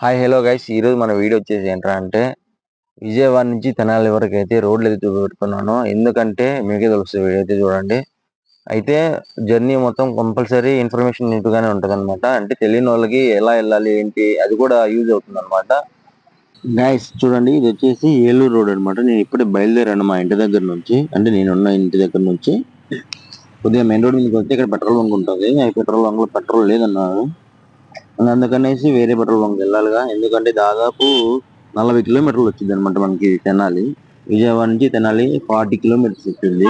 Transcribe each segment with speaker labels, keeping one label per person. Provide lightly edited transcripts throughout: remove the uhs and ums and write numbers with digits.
Speaker 1: Hi hello guys, ఈరోజు మన video వచ్చేసి ఏంట్రా అంటే విజయవాడ నుంచి తెనాలి వరకు అయితే రోడ్లు అయితే చూపెడుతున్నాను. ఎందుకంటే మీకే తెలుస్తుంది, వీడియో అయితే చూడండి. అయితే జర్నీ మొత్తం కంపల్సరీ ఇన్ఫర్మేషన్ నీట్గానే ఉంటుంది అనమాట. అంటే తెలియని వాళ్ళకి ఎలా వెళ్ళాలి ఏంటి అది కూడా యూజ్ అవుతుంది అనమాట. గైస్ చూడండి, ఇది వచ్చేసి ఏలూరు రోడ్ అనమాట. నేను ఇప్పుడే బయలుదేరాను మా ఇంటి దగ్గర నుంచి, అంటే నేనున్న ఇంటి దగ్గర నుంచి. కొద్దిగా మెయిన్ రోడ్ మీదకి వస్తే ఇక్కడ పెట్రోల్ బంక్ ఉంటుంది. పెట్రోల్ బంక్ లో పెట్రోల్ లేదన్నారు. అందుకనేసి వేరే పెట్రోల్ బంక్ వెళ్ళాలిగా. ఎందుకంటే దాదాపు 40 కిలోమీటర్లు వచ్చింది అనమాట మనకి తెనాలి. విజయవాడ నుంచి తెనాలి 40 కిలోమీటర్స్ వచ్చింది.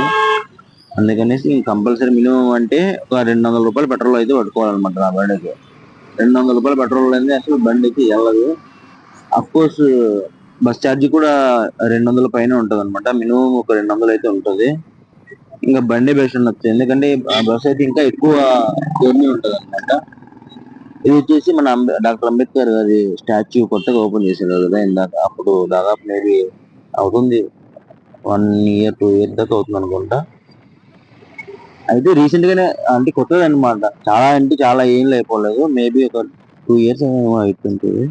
Speaker 1: అందుకనేసి కంపల్సరీ మినిమం అంటే ఒక 200 రూపాయలు పెట్రోల్ అయితే పట్టుకోవాలన్నమాట నా బండికి. 200 రూపాయలు పెట్రోల్ అనేది అసలు బండికి వెళ్ళదు. అఫ్ కోర్స్ బస్ ఛార్జ్ కూడా 200 పైన ఉంటది అనమాట. మినిమం ఒక 200 అయితే ఉంటుంది. ఇంకా బండి బెస్ట్ ఉండొచ్చు, ఎందుకంటే బస్ అయితే ఇంకా ఎక్కువ జర్నీ ఉంటది అనమాట. ఇది వచ్చేసి మన డాక్టర్ అంబేద్కర్ గారి స్టాచ్యూ కొత్తగా ఓపెన్ చేశారు కదా ఇందాక. అప్పుడు దాదాపు మేబీ అవుతుంది 1 ఇయర్ 2 ఇయర్ దాకా అవుతుంది అనుకుంటా. అయితే రీసెంట్ గానే, అంటే కొత్తది అనమాట. చాలా అంటే చాలా ఏం లేకపోలేదు, మేబీ ఒక 2 ఇయర్స్ ఏమో అవుతుంటుంది.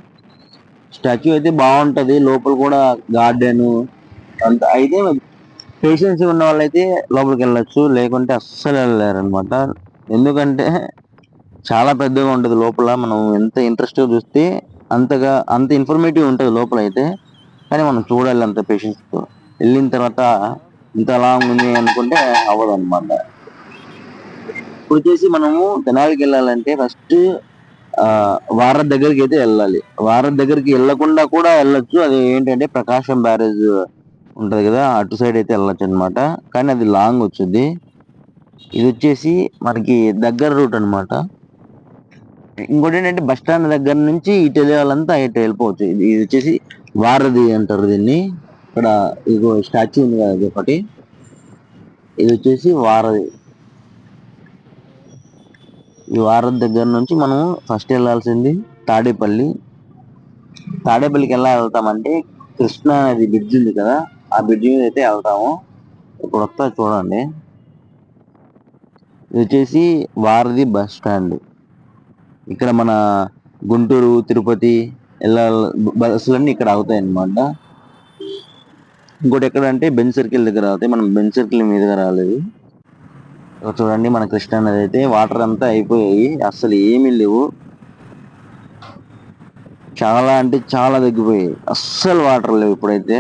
Speaker 1: స్టాచ్యూ అయితే బాగుంటది, లోపల కూడా గార్డెన్ అంత. అయితే పేషెన్స్ ఉన్న వాళ్ళైతే లోపలికి వెళ్ళొచ్చు, లేకుంటే అస్సలు వెళ్ళలేరు అనమాట. ఎందుకంటే చాలా పెద్దగా ఉంటది లోపల. మనం ఎంత ఇంట్రెస్ట్ గా చూస్తే అంత ఇన్ఫర్మేటివ్ ఉంటది లోపల అయితే. కానీ మనం చూడాలి అంత పేషెన్స్ తో. వెళ్ళిన తర్వాత ఇంత లాంగ్ ఉంది అనుకుంటే అవ్వదు అనమాట. ఇప్పుడు వచ్చేసి మనము తెనాలికి వెళ్ళాలంటే ఫస్ట్ వారధి దగ్గరికి అయితే వెళ్ళాలి. వారధి దగ్గరికి వెళ్ళకుండా కూడా వెళ్ళొచ్చు. అది ఏంటంటే ప్రకాశం బ్యారేజ్ ఉంటది కదా, అటు సైడ్ అయితే వెళ్ళొచ్చు అనమాట. కానీ అది లాంగ్ వచ్చింది. ఇది వచ్చేసి మనకి దగ్గర రూట్ అనమాట. ఇంకోటి ఏంటంటే బస్ స్టాండ్ దగ్గర నుంచి ఇటు వెళ్ళే వాళ్ళంతా ఇటు వెళ్ళిపోవచ్చు. ఇది వచ్చేసి వారధి అంటారు దీన్ని. ఇక్కడ ఇగో స్టాచ్యూ ఉంది కదా, ఇది ఒకటి. ఇది వచ్చేసి వారధి. ఈ వారధి దగ్గర నుంచి మనం ఫస్ట్ వెళ్ళాల్సింది తాడేపల్లి. తాడేపల్లికి ఎలా వెళ్తామంటే కృష్ణా నది బ్రిడ్జ్ ఉంది కదా, ఆ బ్రిడ్జ్ మీద అయితే వెళ్తాము. ఇప్పుడు వస్తా చూడండి. ఇది వచ్చేసి వారధి బస్ స్టాండ్. ఇక్కడ మన గుంటూరు తిరుపతి బస్సులన్నీ ఇక్కడ అవుతాయి అన్నమాట. ఇంకోటి ఎక్కడంటే బెంజ్ సర్కిల్ దగ్గర అవుతాయి. మనం బెంజ్ సర్కిల్ మీదుగా రాలేదు. చూడండి, మన కృష్ణా నది అయితే వాటర్ అంతా అయిపోయాయి, అస్సలు ఏమీ లేవు. చాలా అంటే చాలా తగ్గిపోయాయి, అస్సలు వాటర్ లేవు ఇప్పుడైతే.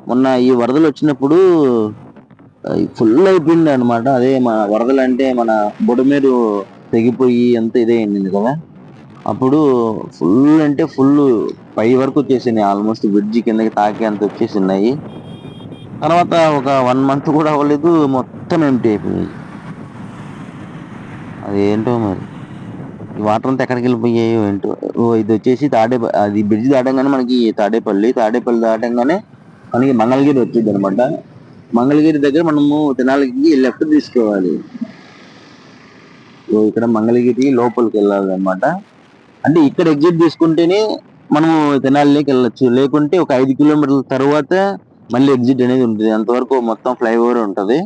Speaker 1: మొన్న ఈ వరదలు వచ్చినప్పుడు ఫుల్ అయిపోయింది అనమాట. అదే మన వరదలు అంటే మన బుడమేరు తెగిపోయి అంత ఇదే అయింది కదా. అప్పుడు ఫుల్ అంటే ఫుల్ పై వరకు వచ్చేసినాయి. ఆల్మోస్ట్ బ్రిడ్జి కిందకి తాకి అంత వచ్చేసినాయి. తర్వాత ఒక 1 మంత్ కూడా అవ్వలేదు, మొత్తం ఎంటీ అయిపోయింది. అది ఏంటో మరి, ఈ వాటర్ అంతా ఎక్కడికి వెళ్ళిపోయాయో ఏంటో. ఇది వచ్చేసి అది బ్రిడ్జ్ దాటంగానే మనకి తాడేపల్లి దాటంగానే మనకి మంగళగిరి వచ్చింది అనమాట. మంగళగిరి దగ్గర మనము తెనాలికి లెఫ్ట్ తీసుకోవాలి. ఇక్కడ మంగళగిరి లోపలికి వెళ్ళాలి అనమాట. అంటే ఇక్కడ ఎగ్జిట్ తీసుకుంటేనే మనము తెనాలిలోకి వెళ్ళొచ్చు, లేకుంటే ఒక 5 కిలోమీటర్ల తర్వాత మళ్ళీ ఎగ్జిట్ అనేది ఉంటుంది. అంతవరకు మొత్తం ఫ్లైఓవర్ ఉంటది.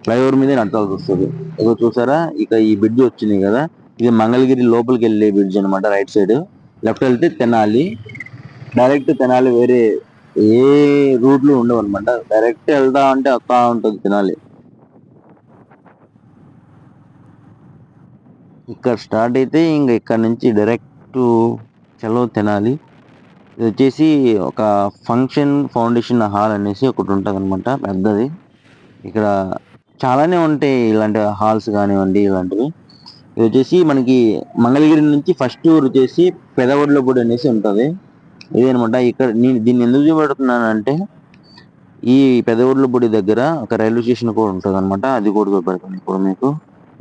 Speaker 1: ఫ్లైఓవర్ మీదే నడచాల్సి వస్తుంది. ఇక చూసారా, ఇక ఈ బ్రిడ్జ్ వచ్చింది కదా, ఇది మంగళగిరి లోపలికి వెళ్ళే బ్రిడ్జ్ అనమాట. రైట్ సైడ్ లెఫ్ట్ వెళ్తే తెనాలి. డైరెక్ట్ తెనాలి, వేరే ఏ రూట్లు ఉండవు అనమాట. డైరెక్ట్ వెళ్తా అంటే వస్తా ఉంటుంది తెనాలి. ఇక్కడ స్టార్ట్ అయితే ఇంకా ఇక్కడ నుంచి డైరెక్ట్ చలో తెనాలి. ఇది వచ్చేసి ఒక ఫంక్షన్ ఫౌండేషన్ హాల్ అనేసి ఒకటి ఉంటుంది అనమాట, పెద్దది. ఇక్కడ చాలానే ఉంటాయి ఇలాంటి హాల్స్ కానివ్వండి, ఇలాంటివి. ఇది వచ్చేసి మనకి మంగళగిరి నుంచి ఫస్ట్ ఊరు వచ్చేసి పెదవడ్లపూడి అనేసి ఉంటుంది. ఇదేనమాట. ఇక్కడ నేను దీన్ని ఎందుకు చూపెడుతున్నానంటే, ఈ పెదవడ్లపూడి దగ్గర ఒక రైల్వే స్టేషన్ కూడా ఉంటుంది అనమాట. అది కూడా చూపెడతాను ఇప్పుడు మీకు.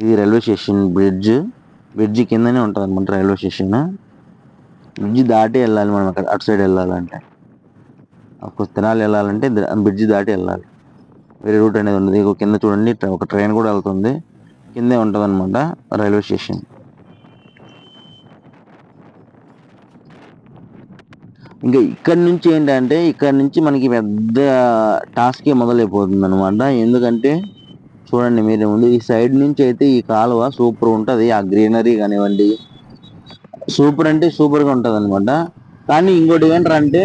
Speaker 1: ఇది రైల్వే స్టేషన్ బ్రిడ్జ్ కిందనే ఉంటుంది అనమాట రైల్వే స్టేషన్. బ్రిడ్జ్ దాటి వెళ్ళాలి మనం అటు సైడ్ వెళ్ళాలంటే. తెనాలి వెళ్ళాలంటే బ్రిడ్జ్ దాటి వెళ్ళాలి, వేరే రూట్ అనేది ఉండదు. ఇక కింద చూడండి, ఒక ట్రైన్ కూడా వెళ్తుంది, కిందే ఉంటుంది అనమాట రైల్వే స్టేషన్. ఇంకా ఇక్కడ నుంచి ఏంటంటే ఇక్కడ నుంచి మనకి పెద్ద టాస్కే మొదలైపోతుంది అనమాట. ఎందుకంటే చూడండి మీరు ముందు ఈ సైడ్ నుంచి అయితే ఈ కాలువ సూపర్ ఉంటది. ఆ గ్రీనరీ కానివ్వండి, సూపర్ అంటే సూపర్ గా ఉంటది అనమాట. కానీ ఇంకోటి ఏంటంటే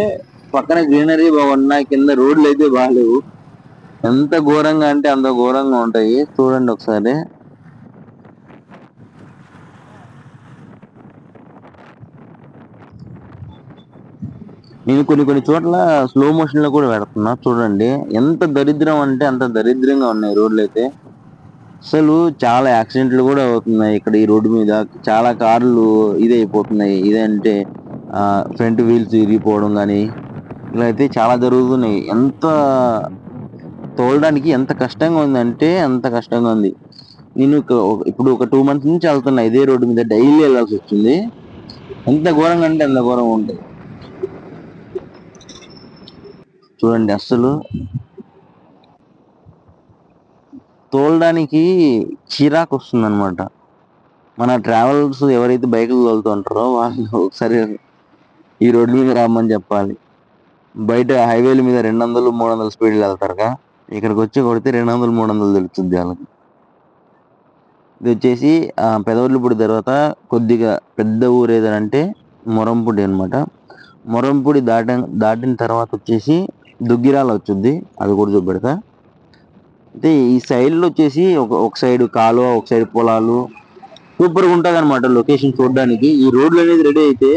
Speaker 1: పక్కన గ్రీనరీ బాగున్నా కింద రోడ్లు అయితే బాగాలేవు. ఎంత ఘోరంగా అంటే అంత ఘోరంగా ఉంటాయి. చూడండి ఒకసారి. నేను కొన్ని చోట్ల స్లో మోషన్ లో కూడా పెడుతున్నా చూడండి. ఎంత దరిద్రం అంటే అంత దరిద్రంగా ఉన్నాయి రోడ్లు అయితే. అసలు చాలా యాక్సిడెంట్లు కూడా అవుతున్నాయి ఇక్కడ ఈ రోడ్డు మీద. చాలా కార్లు ఇదైపోతున్నాయి. ఇదంటే ఫ్రంట్ వీల్స్ ఇరిగిపోవడం కానీ ఇలా అయితే చాలా జరుగుతున్నాయి. ఎంత తోలడానికి ఎంత కష్టంగా ఉందంటే అంత కష్టంగా ఉంది. నేను ఇప్పుడు ఒక 2 months నుంచి వెళ్తున్నా ఇదే రోడ్డు మీద. డైలీ వెళ్ళాల్సి వచ్చింది. ఎంత ఘోరంగా అంటే అంత ఘోరంగా ఉంటుంది. చూడండి అస్సలు తోలడానికి చిరాకు వస్తుంది అనమాట. మన ట్రావెల్స్ ఎవరైతే బైకులు తోలుతుంటారో వాళ్ళు ఒకసారి ఈ రోడ్డు మీద రమ్మని చెప్పాలి. బయట హైవేల మీద 200, 300 స్పీడ్లు వెళ్తారుగా, ఇక్కడికి వచ్చి కొడితే 200, 300 తెలుస్తుంది వాళ్ళకి. ఇది వచ్చేసి పెదవడ్లపూడి తర్వాత కొద్దిగా పెద్ద ఊరు ఏదంటే మొరంపూడి అనమాట. మొరంపూడి దాటిన తర్వాత వచ్చేసి దుగ్గిరాల వచ్చింది. అది కూడా చూపెడతా. అయితే ఈ సైడ్లో వచ్చేసి ఒక సైడ్ కాలువ, ఒక సైడ్ పొలాలు సూపర్గా ఉంటుంది అనమాట లొకేషన్ చూడడానికి. ఈ రోడ్లు అనేది రెడీ అయితే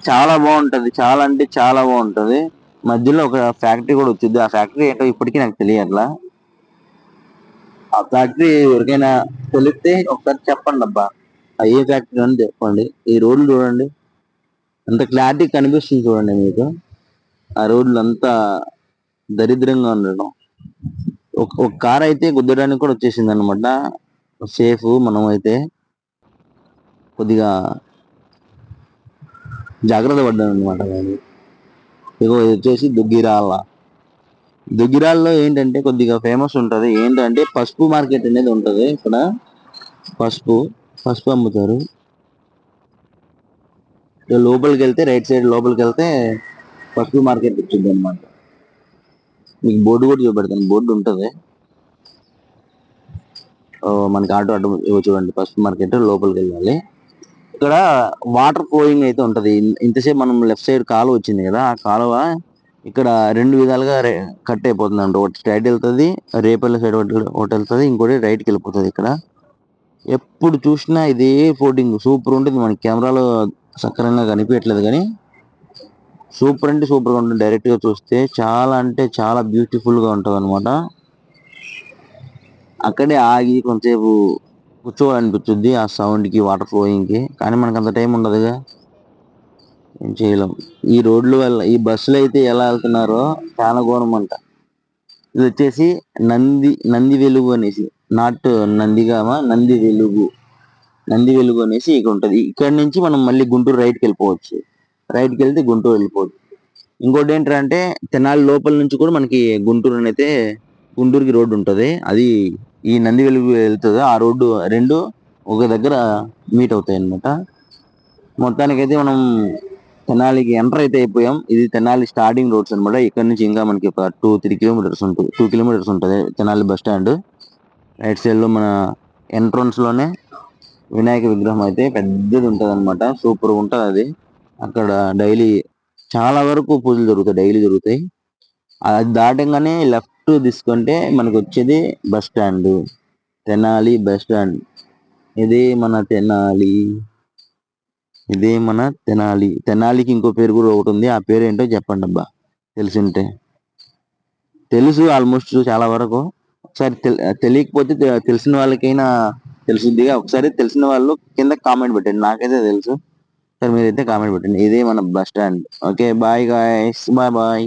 Speaker 1: చాలా బాగుంటది. చాలా అంటే చాలా బాగుంటది. మధ్యలో ఒక ఫ్యాక్టరీ కూడా వచ్చింది. ఆ ఫ్యాక్టరీ ఏంటో ఇప్పటికీ నాకు తెలియట్లా. ఆ ఫ్యాక్టరీ ఎవరికైనా తెలిస్తే ఒకసారి చెప్పండి అబ్బా. ఏ ఫ్యాక్టరీ అని చెప్పండి. ఈ రోడ్లు చూడండి ఎంత క్లారిటీ కనిపిస్తుంది చూడండి మీకు. ఆ రోడ్లు అంతా దరిద్రంగా ఉండడం. ఒక కార్ అయితే గుద్దడానికి కూడా వచ్చేసింది అనమాట. సేఫ్ మనం అయితే కొద్దిగా జాగ్రత్త పడ్డాను అనమాట. ఇగో ఇది వచ్చేసి దుగ్గిరాల్లో ఏంటంటే కొద్దిగా ఫేమస్ ఉంటది. ఏంటంటే పసుపు మార్కెట్ అనేది ఉంటది ఇక్కడ. పసుపు అమ్ముతారు. లోపలికి వెళ్తే రైట్ సైడ్ లోపలికి వెళ్తే పసుపు మార్కెట్ వచ్చింది అనమాట. మీకు బోర్డు కూడా చూపెడతాను. బోర్డు ఉంటది మనకి ఆటో చూడండి. పసుపు మార్కెట్ లోపలికి వెళ్ళాలి. ఇక్కడ వాటర్ ఫ్లోయింగ్ అయితే ఉంటది. ఇంతసేపు మనం లెఫ్ట్ సైడ్ కాలువ వచ్చింది కదా, ఆ కాలువ ఇక్కడ 2 విధాలుగా కట్ అయిపోతుంది అంట. ఒకటి స్ట్రైట్ వెళ్తుంది, రేపల్లి సైడ్ ఒకటి వెళ్తుంది, ఇంకోటి రైట్కి వెళ్ళిపోతుంది. ఇక్కడ ఎప్పుడు చూసినా ఇదే ఫోటింగ్ సూపర్ ఉంటుంది. మన కెమెరాలో సక్రంగా కనిపించట్లేదు కానీ సూపర్ అంటే సూపర్ గా ఉంటుంది. డైరెక్ట్ గా చూస్తే చాలా అంటే చాలా బ్యూటిఫుల్ గా ఉంటది అనమాట. అక్కడే ఆగి కొంతసేపు కూర్చోవాలనిపించుద్ది ఆ సౌండ్ కి, వాటర్ ఫ్లోయింగ్ కి. కానీ మనకు అంత టైం ఉండదుగా, ఏం చేయలేం. ఈ రోడ్లు వల్ల ఈ బస్సులు అయితే ఎలా వెళ్తున్నారో చాలా ఘోరం అంట. ఇది వచ్చేసి నంది వెలుగు అనేసి, నాట్ నందిగామ, నంది వెలుగు అనేసి ఇక్కడ ఉంటది. ఇక్కడ నుంచి మనం మళ్ళీ గుంటూరు రైట్కి వెళ్ళిపోవచ్చు. రైట్కి వెళ్తే గుంటూరు వెళ్ళిపోవచ్చు. ఇంకోటి ఏంటంటే తెనాలి లోపల నుంచి కూడా మనకి గుంటూరుకి రోడ్డు ఉంటది. అది ఈ నంది వెలుగు వెళ్తుంది. ఆ రోడ్డు రెండు ఒక దగ్గర మీట్ అవుతాయి అన్నమాట. మొత్తానికైతే మనం తెనాలికి ఎంటర్ అయితే అయిపోయాం. ఇది తెనాలి స్టార్టింగ్ రోడ్స్ అనమాట. ఇక్కడ నుంచి ఇంకా మనకి ఒక 2-3 కిలోమీటర్స్ ఉంటుంది. 2 కిలోమీటర్స్ ఉంటుంది Tenali bus stand. Right side లో మన ఎంట్రన్స్ లోనే వినాయక విగ్రహం అయితే పెద్దది ఉంటది అనమాట. సూపర్ ఉంటది అది. అక్కడ డైలీ చాలా వరకు పూజలు జరుగుతాయి. డైలీ జరుగుతాయి. అది దాటంగానే లెఫ్ట్ తీసుకుంటే మనకు వచ్చేది bus stand, Tenali bus stand. ఇదే మన తెనాలికి ఇంకో పేరు కూడా ఒకటి ఉంది. ఆ పేరు ఏంటో చెప్పండి అబ్బా తెలిసింటే. తెలుసు ఆల్మోస్ట్ చాలా వరకు. ఒకసారి తెలియకపోతే తెలిసిన వాళ్ళకైనా తెలుసుద్దిగా. ఒకసారి తెలిసిన వాళ్ళు కింద కామెంట్ పెట్టండి. నాకైతే తెలుసు. సరే మీరైతే కామెంట్ పెట్టండి. ఇదే మన bus stand. Okay bye guys, bye.